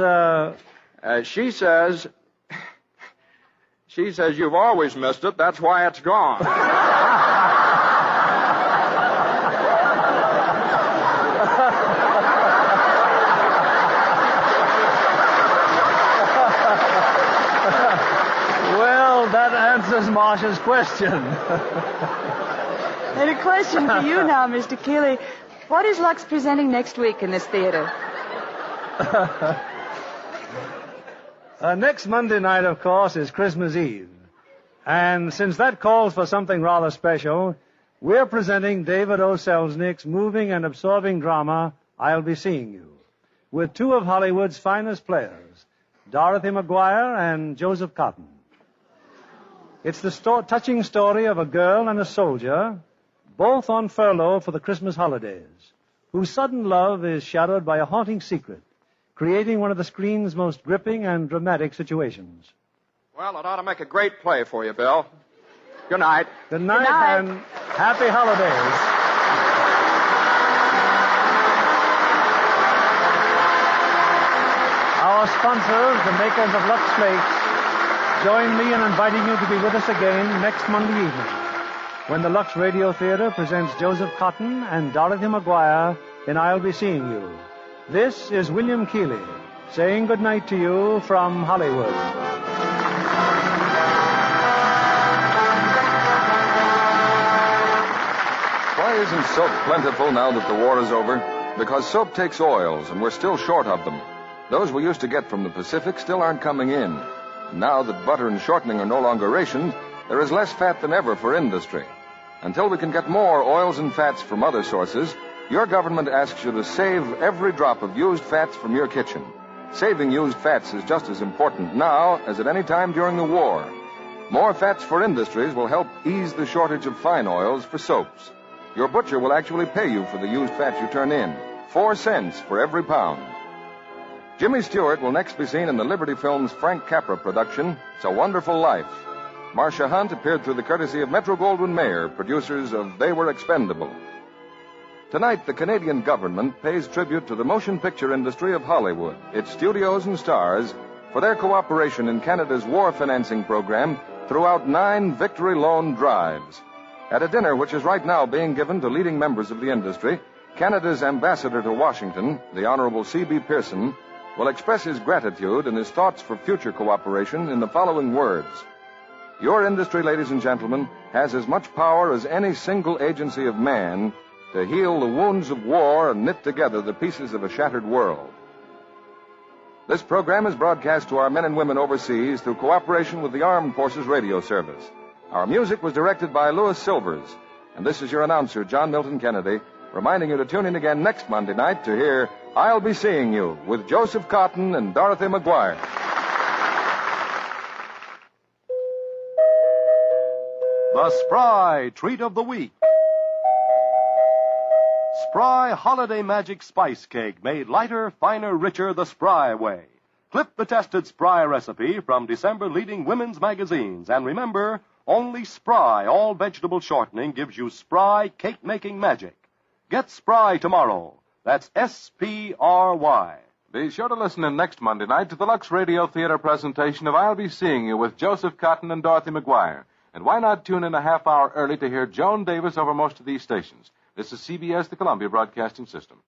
She says, "You've always missed it. That's why it's gone." Well, that answers Marsha's question. And a question for you now, Mr. Keeley. What is Lux presenting next week in this theater? Next Monday night, of course, is Christmas Eve. And since that calls for something rather special, we're presenting David O. Selznick's moving and absorbing drama, I'll Be Seeing You, with two of Hollywood's finest players, Dorothy McGuire and Joseph Cotton. It's the touching story of a girl and a soldier, both on furlough for the Christmas holidays, whose sudden love is shadowed by a haunting secret, creating one of the screen's most gripping and dramatic situations. Well, it ought to make a great play for you, Bill. Good night. Good night, and happy holidays. Our sponsors, the makers of Lux Flakes, join me in inviting you to be with us again next Monday evening when the Lux Radio Theatre presents Joseph Cotton and Dorothy McGuire in I'll Be Seeing You. This is William Keeley saying good night to you from Hollywood. Why isn't soap plentiful now that the war is over? Because soap takes oils, and we're still short of them. Those we used to get from the Pacific still aren't coming in. Now that butter and shortening are no longer rationed, there is less fat than ever for industry. Until we can get more oils and fats from other sources, your government asks you to save every drop of used fats from your kitchen. Saving used fats is just as important now as at any time during the war. More fats for industries will help ease the shortage of fine oils for soaps. Your butcher will actually pay you for the used fats you turn in, 4 cents for every pound. Jimmy Stewart will next be seen in the Liberty Films Frank Capra production, It's a Wonderful Life. Marsha Hunt appeared through the courtesy of Metro-Goldwyn-Mayer, producers of They Were Expendable. Tonight, the Canadian government pays tribute to the motion picture industry of Hollywood, its studios and stars, for their cooperation in Canada's war financing program throughout 9 victory loan drives. At a dinner which is right now being given to leading members of the industry, Canada's ambassador to Washington, the Honorable C.B. Pearson, will express his gratitude and his thoughts for future cooperation in the following words. Your industry, ladies and gentlemen, has as much power as any single agency of man to heal the wounds of war and knit together the pieces of a shattered world. This program is broadcast to our men and women overseas through cooperation with the Armed Forces Radio Service. Our music was directed by Louis Silvers, and this is your announcer, John Milton Kennedy, reminding you to tune in again next Monday night to hear I'll Be Seeing You with Joseph Cotton and Dorothy McGuire. The Spry Treat of the Week. Spry Holiday Magic Spice Cake, made lighter, finer, richer the Spry way. Clip the tested Spry recipe from December leading women's magazines. And remember, only Spry all-vegetable shortening gives you Spry cake-making magic. Get Spry tomorrow. That's S-P-R-Y. Be sure to listen in next Monday night to the Lux Radio Theatre presentation of I'll Be Seeing You with Joseph Cotton and Dorothy McGuire. And why not tune in a half hour early to hear Joan Davis over most of these stations? This is CBS, the Columbia Broadcasting System.